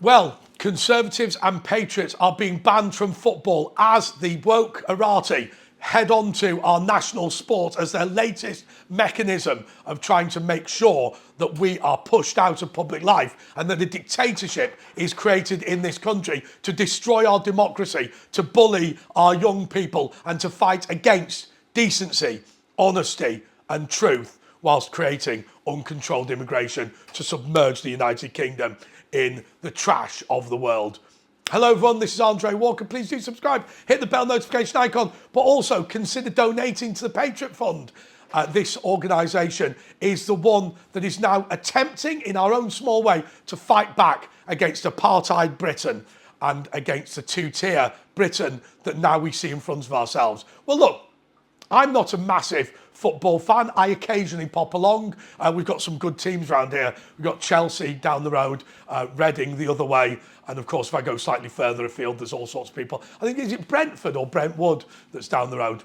Well, Conservatives and Patriots are being banned from football as the woke Arati head on to our national sport as their latest mechanism of trying to make sure that we are pushed out of public life and that a dictatorship is created in this country to destroy our democracy, to bully our young people and to fight against decency, honesty and truth whilst creating uncontrolled immigration to submerge the United Kingdom in the trash of the world. Hello everyone, this is Andre Walker. Please do subscribe, hit the bell notification icon, but also consider donating to the Patriot Fund. This organisation is the one that is now attempting in our own small way to fight back against apartheid Britain and against the two-tier Britain that now we see in front of ourselves. Well look, I'm not a massive football fan. I occasionally pop along. We've got some good teams around here. We've got Chelsea down the road, Reading the other way. And of course, if I go slightly further afield, there's all sorts of people. I think, is it Brentford or Brentwood that's down the road?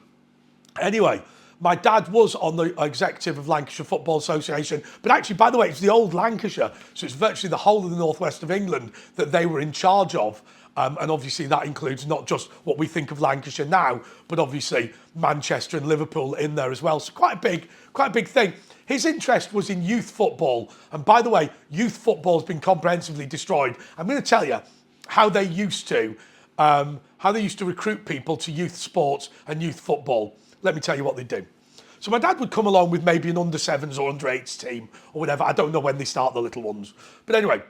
Anyway, my dad was on the executive of Lancashire Football Association. But actually, by the way, it's the old Lancashire. So it's virtually the whole of the northwest of England that they were in charge of. And obviously that includes not just what we think of Lancashire now, but obviously Manchester and Liverpool in there as well. So quite a big thing. His interest was in youth football. And by the way, youth football has been comprehensively destroyed. I'm going to tell you how they used to recruit people to youth sports and youth football. Let me tell you what they do. So my dad would come along with maybe an under-7s or under-8s team or whatever. I don't know when they start the little ones. But anyway,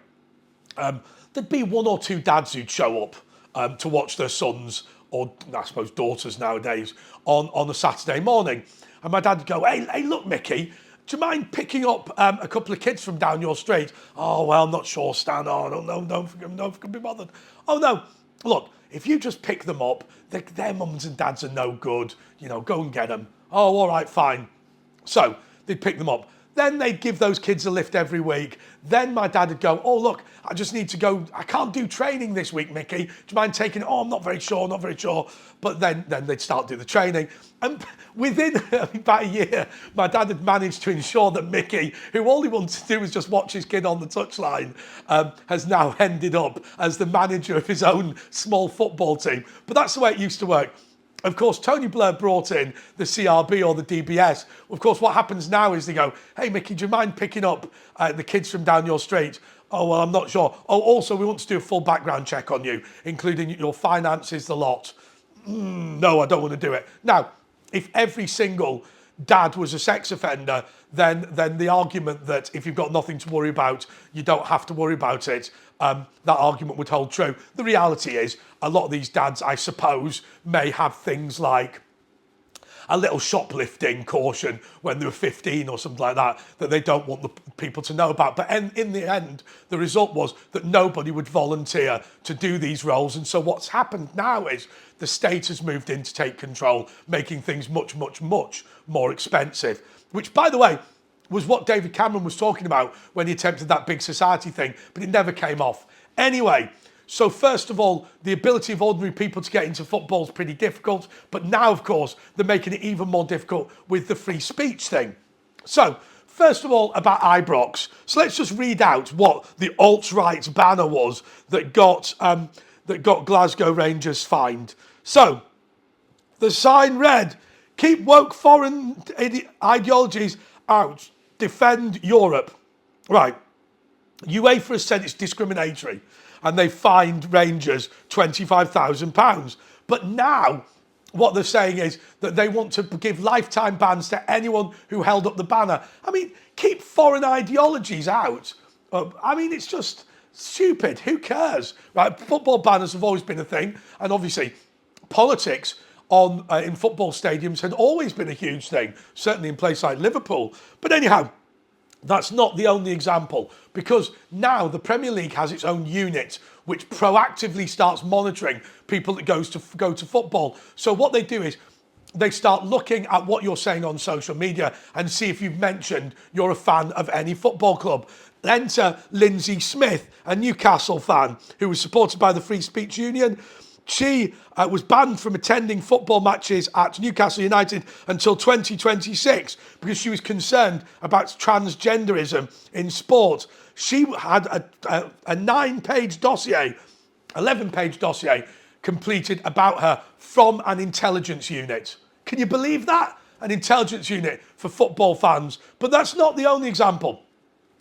there'd be one or two dads who'd show up to watch their sons, or I suppose daughters nowadays, on a Saturday morning. And my dad would go, hey, look, Mickey, do you mind picking up a couple of kids from down your street? Oh, well, I'm not sure, Stan. Oh, no, don't be bothered. Oh, no, look, if you just pick them up, their mums and dads are no good. You know, go and get them. Oh, all right, fine. So they'd pick them up. Then they'd give those kids a lift every week. Then my dad would go, oh, look, I just need to go. I can't do training this week, Mickey. Do you mind taking it? Oh, I'm not very sure. But then they'd start doing the training. And within about a year, my dad had managed to ensure that Mickey, who all he wanted to do was just watch his kid on the touchline, has now ended up as the manager of his own small football team. But that's the way it used to work. Of course, Tony Blair brought in the CRB or the DBS. Of course, what happens now is they go, hey, Mickey, do you mind picking up the kids from down your street? Oh, well, I'm not sure. Oh, also, we want to do a full background check on you, including your finances, the lot. No, I don't want to do it. Now, if every single dad was a sex offender, then the argument that if you've got nothing to worry about, you don't have to worry about it, that argument would hold true. The reality is, a lot of these dads, I suppose, may have things like a little shoplifting caution when they were 15 or something like that they don't want the people to know about. But in the end, the result was that nobody would volunteer to do these roles. And so what's happened now is the state has moved in to take control, making things much, much, much more expensive, which, by the way, was what David Cameron was talking about when he attempted that big society thing, but it never came off. Anyway, so first of all, the ability of ordinary people to get into football is pretty difficult, but now, of course, they're making it even more difficult with the free speech thing. So, first of all, about Ibrox. So let's just read out what the alt-right banner was that got Glasgow Rangers fined. So, the sign read, keep woke foreign ideologies out, defend Europe. Right, UEFA has said it's discriminatory and they fined Rangers £25,000. But now what they're saying is that they want to give lifetime bans to anyone who held up the banner. I mean, keep foreign ideologies out. I mean, it's just stupid. Who cares? Right? Football banners have always been a thing. And obviously, politics in football stadiums had always been a huge thing, certainly in places like Liverpool. But anyhow, that's not the only example, because now the Premier League has its own unit which proactively starts monitoring people that go to football. So what they do is they start looking at what you're saying on social media and see if you've mentioned you're a fan of any football club. Enter Lindsay Smith, a Newcastle fan who was supported by the Free Speech Union. She was banned from attending football matches at Newcastle United until 2026 because she was concerned about transgenderism in sport. She had a 9-page dossier, 11-page dossier completed about her from an intelligence unit. Can you believe that? An intelligence unit for football fans. But that's not the only example.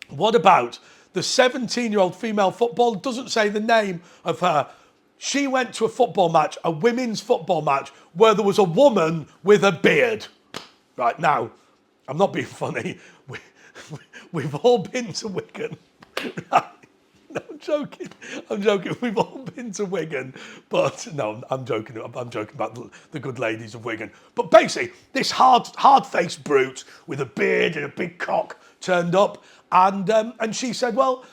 What about the 17-year-old female footballer? Doesn't say the name of her. She went to a football match, a women's football match, where there was a woman with a beard. Right, now, I'm not being funny. We've all been to Wigan. Right? No, I'm joking. I'm joking. We've all been to Wigan. But no, I'm joking. I'm joking about the good ladies of Wigan. But basically, this hard-faced brute with a beard and a big cock turned up. And she said, well,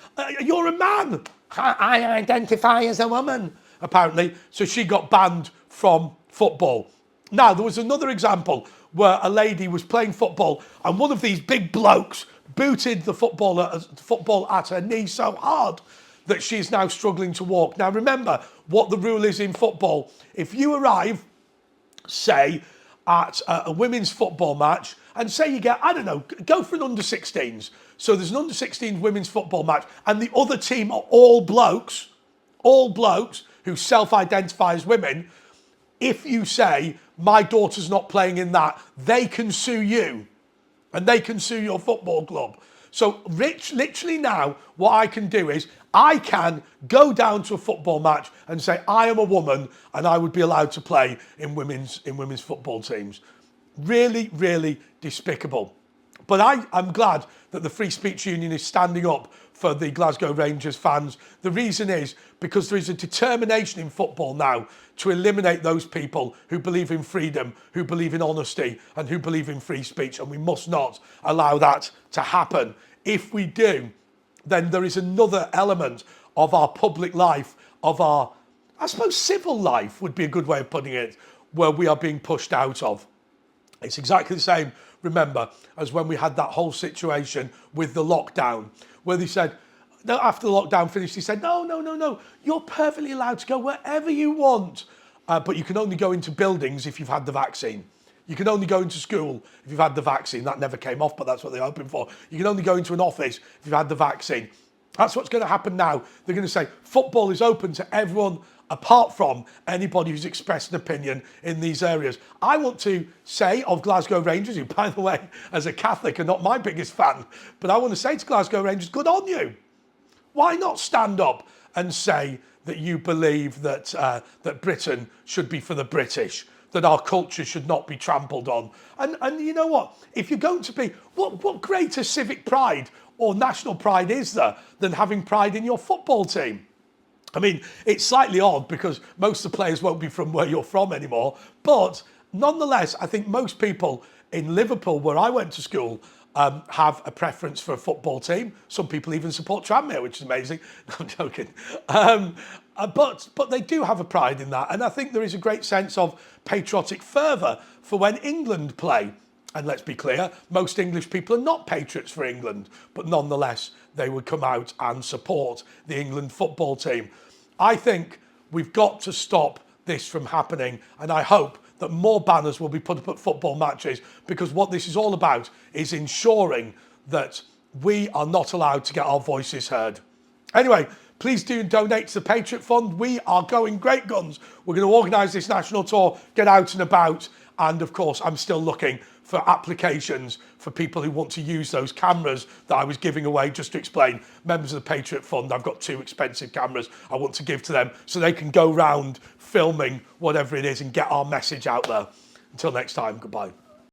you're a man. I identify as a woman, apparently. So she got banned from football. Now, there was another example where a lady was playing football and one of these big blokes booted the football at her knee so hard that she's now struggling to walk. Now, remember what the rule is in football. If you arrive, say, at a women's football match, and say you get, I don't know, go for an under-16s. So there's an under-16s women's football match, and the other team are all blokes who self-identify as women. If you say, my daughter's not playing in that, they can sue you, and they can sue your football club. So literally now, what I can do is, I can go down to a football match and say, I am a woman, and I would be allowed to play in women's football teams. Really, really despicable. But I'm glad that the Free Speech Union is standing up for the Glasgow Rangers fans. The reason is because there is a determination in football now to eliminate those people who believe in freedom, who believe in honesty, and who believe in free speech. And we must not allow that to happen. If we do, then there is another element of our public life, of our, I suppose, civil life would be a good way of putting it, where we are being pushed out of. It's exactly the same, remember, as when we had that whole situation with the lockdown, where they said, no, after the lockdown finished, he said, no, you're perfectly allowed to go wherever you want, but you can only go into buildings if you've had the vaccine. You can only go into school if you've had the vaccine. That never came off, but that's what they're hoping for. You can only go into an office if you've had the vaccine. That's what's going to happen now. They're going to say football is open to everyone apart from anybody who's expressed an opinion in these areas. I want to say of Glasgow Rangers, who, by the way, as a Catholic, are not my biggest fan, but I want to say to Glasgow Rangers, good on you. Why not stand up and say that you believe that that Britain should be for the British, that our culture should not be trampled on? And you know what? If you're going to be, what greater civic pride or national pride is there than having pride in your football team? I mean, it's slightly odd because most of the players won't be from where you're from anymore. But nonetheless, I think most people in Liverpool, where I went to school, have a preference for a football team. Some people even support Tranmere, which is amazing. No, I'm joking. But they do have a pride in that. And I think there is a great sense of patriotic fervour for when England play. And let's be clear, most English people are not patriots for England, but nonetheless, they would come out and support the England football team. I think we've got to stop this from happening, and I hope that more banners will be put up at football matches, because what this is all about is ensuring that we are not allowed to get our voices heard. Anyway, please do donate to the Patriot Fund. We are going great guns. We're going to organise this national tour, get out and about, and of course, I'm still looking for applications for people who want to use those cameras that I was giving away. Just to explain, members of the Patriot Fund, I've got 2 expensive cameras I want to give to them so they can go round filming whatever it is and get our message out there. Until next time, goodbye.